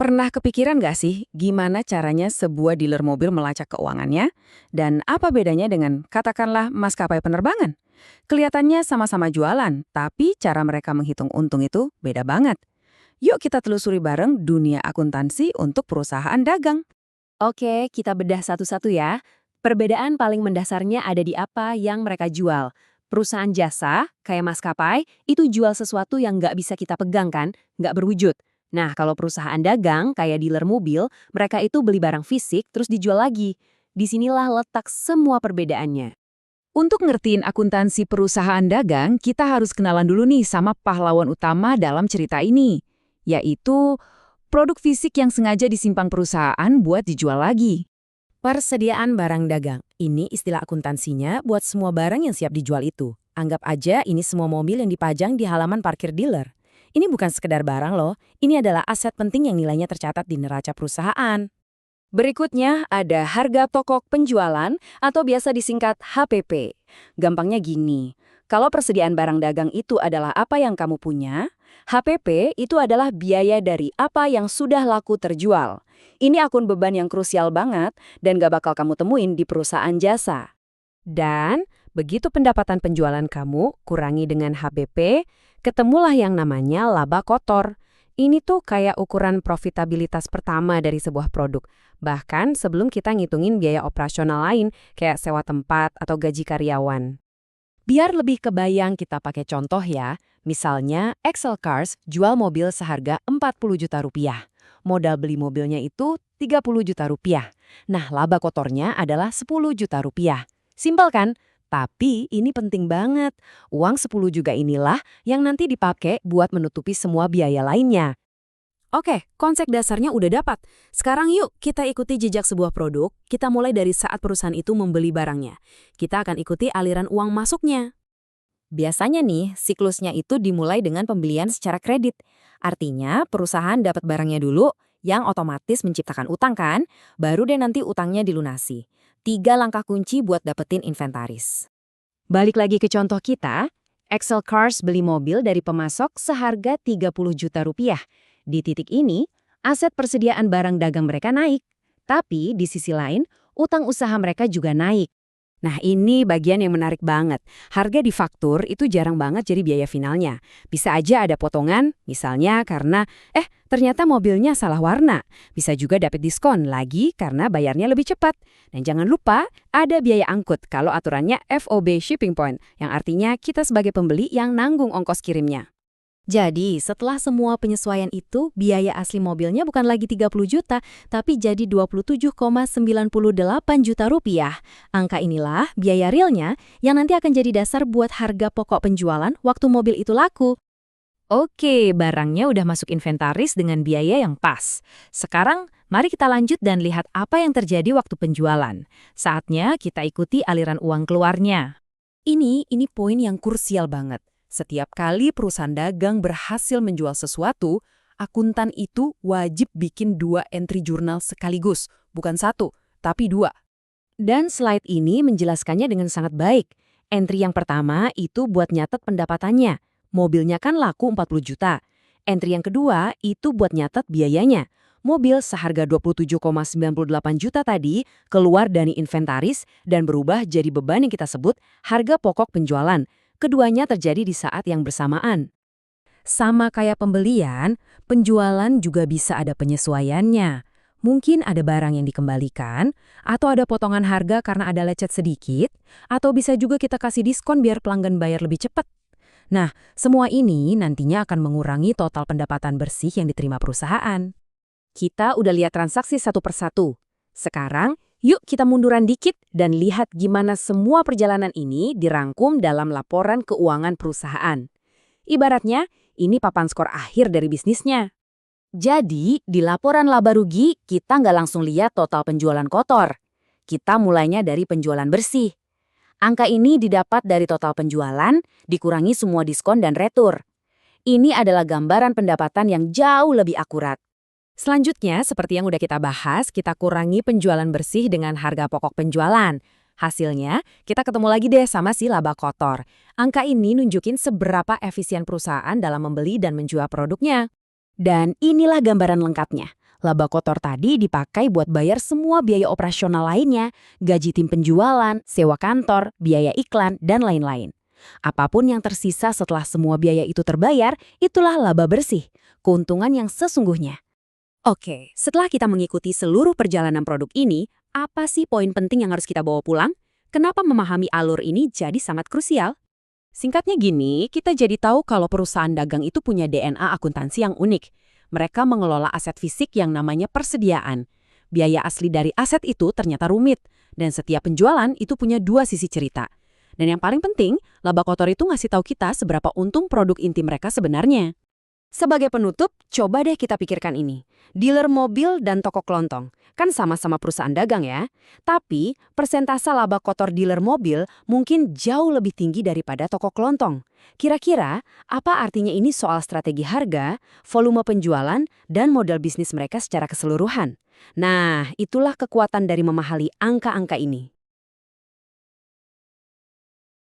Pernah kepikiran nggak sih gimana caranya sebuah dealer mobil melacak keuangannya? Dan apa bedanya dengan katakanlah maskapai penerbangan? Kelihatannya sama-sama jualan, tapi cara mereka menghitung untung itu beda banget. Yuk kita telusuri bareng dunia akuntansi untuk perusahaan dagang. Oke, kita bedah satu-satu ya. Perbedaan paling mendasarnya ada di apa yang mereka jual. Perusahaan jasa, kayak maskapai, itu jual sesuatu yang nggak bisa kita pegang kan, nggak berwujud. Nah, kalau perusahaan dagang, kayak dealer mobil, mereka itu beli barang fisik terus dijual lagi. Disinilah letak semua perbedaannya. Untuk ngertiin akuntansi perusahaan dagang, kita harus kenalan dulu nih sama pahlawan utama dalam cerita ini, yaitu produk fisik yang sengaja disimpan perusahaan buat dijual lagi. Persediaan barang dagang. Ini istilah akuntansinya buat semua barang yang siap dijual itu. Anggap aja ini semua mobil yang dipajang di halaman parkir dealer. Ini bukan sekedar barang loh, ini adalah aset penting yang nilainya tercatat di neraca perusahaan. Berikutnya ada harga pokok penjualan atau biasa disingkat HPP. Gampangnya gini, kalau persediaan barang dagang itu adalah apa yang kamu punya, HPP itu adalah biaya dari apa yang sudah laku terjual. Ini akun beban yang krusial banget dan gak bakal kamu temuin di perusahaan jasa. Dan begitu pendapatan penjualan kamu kurangi dengan HPP, ketemulah yang namanya laba kotor. Ini tuh kayak ukuran profitabilitas pertama dari sebuah produk. Bahkan sebelum kita ngitungin biaya operasional lain, kayak sewa tempat atau gaji karyawan. Biar lebih kebayang kita pakai contoh ya. Misalnya, Excel Cars jual mobil seharga 40 juta rupiah. Modal beli mobilnya itu 30 juta rupiah. Nah, laba kotornya adalah 10 juta rupiah. Simpel kan? Tapi ini penting banget. Uang 10 juga inilah yang nanti dipakai buat menutupi semua biaya lainnya. Oke, konsep dasarnya udah dapat. Sekarang yuk kita ikuti jejak sebuah produk. Kita mulai dari saat perusahaan itu membeli barangnya. Kita akan ikuti aliran uang masuknya. Biasanya nih, siklusnya itu dimulai dengan pembelian secara kredit. Artinya, perusahaan dapat barangnya dulu, yang otomatis menciptakan utang kan, baru deh nanti utangnya dilunasi. 3 langkah kunci buat dapetin inventaris. Balik lagi ke contoh kita, Excel Cars beli mobil dari pemasok seharga 30 juta rupiah. Di titik ini, aset persediaan barang dagang mereka naik. Tapi di sisi lain, utang usaha mereka juga naik. Nah, ini bagian yang menarik banget. Harga di faktur itu jarang banget jadi biaya finalnya. Bisa aja ada potongan, misalnya karena, ternyata mobilnya salah warna. Bisa juga dapat diskon lagi karena bayarnya lebih cepat. Dan jangan lupa, ada biaya angkut kalau aturannya FOB Shipping Point, yang artinya kita sebagai pembeli yang nanggung ongkos kirimnya. Jadi, setelah semua penyesuaian itu, biaya asli mobilnya bukan lagi 30 juta, tapi jadi 27,98 juta rupiah. Angka inilah biaya realnya yang nanti akan jadi dasar buat harga pokok penjualan waktu mobil itu laku. Oke, barangnya udah masuk inventaris dengan biaya yang pas. Sekarang, mari kita lanjut dan lihat apa yang terjadi waktu penjualan. Saatnya kita ikuti aliran uang keluarnya. Ini poin yang krusial banget. Setiap kali perusahaan dagang berhasil menjual sesuatu, akuntan itu wajib bikin 2 entry jurnal sekaligus, bukan 1, tapi 2. Dan slide ini menjelaskannya dengan sangat baik. Entry yang pertama itu buat nyatet pendapatannya. Mobilnya kan laku 40 juta. Entry yang kedua itu buat nyatet biayanya. Mobil seharga 27,98 juta tadi keluar dari inventaris dan berubah jadi beban yang kita sebut harga pokok penjualan. Keduanya terjadi di saat yang bersamaan. Sama kayak pembelian, penjualan juga bisa ada penyesuaiannya. Mungkin ada barang yang dikembalikan, atau ada potongan harga karena ada lecet sedikit, atau bisa juga kita kasih diskon biar pelanggan bayar lebih cepat. Nah, semua ini nantinya akan mengurangi total pendapatan bersih yang diterima perusahaan. Kita udah lihat transaksi satu persatu. Sekarang, yuk kita munduran dikit dan lihat gimana semua perjalanan ini dirangkum dalam laporan keuangan perusahaan. Ibaratnya, ini papan skor akhir dari bisnisnya. Jadi, di laporan laba rugi, kita nggak langsung lihat total penjualan kotor. Kita mulainya dari penjualan bersih. Angka ini didapat dari total penjualan, dikurangi semua diskon dan retur. Ini adalah gambaran pendapatan yang jauh lebih akurat. Selanjutnya, seperti yang udah kita bahas, kita kurangi penjualan bersih dengan harga pokok penjualan. Hasilnya, kita ketemu lagi deh sama si laba kotor. Angka ini nunjukin seberapa efisien perusahaan dalam membeli dan menjual produknya. Dan inilah gambaran lengkapnya. Laba kotor tadi dipakai buat bayar semua biaya operasional lainnya, gaji tim penjualan, sewa kantor, biaya iklan, dan lain-lain. Apapun yang tersisa setelah semua biaya itu terbayar, itulah laba bersih, keuntungan yang sesungguhnya. Oke, setelah kita mengikuti seluruh perjalanan produk ini, apa sih poin penting yang harus kita bawa pulang? Kenapa memahami alur ini jadi sangat krusial? Singkatnya gini, kita jadi tahu kalau perusahaan dagang itu punya DNA akuntansi yang unik. Mereka mengelola aset fisik yang namanya persediaan. Biaya asli dari aset itu ternyata rumit, dan setiap penjualan itu punya dua sisi cerita. Dan yang paling penting, laba kotor itu ngasih tahu kita seberapa untung produk inti mereka sebenarnya. Sebagai penutup, coba deh kita pikirkan ini. Dealer mobil dan toko kelontong, kan sama-sama perusahaan dagang ya. Tapi, persentase laba kotor dealer mobil mungkin jauh lebih tinggi daripada toko kelontong. Kira-kira, apa artinya ini soal strategi harga, volume penjualan, dan model bisnis mereka secara keseluruhan? Nah, itulah kekuatan dari memahami angka-angka ini.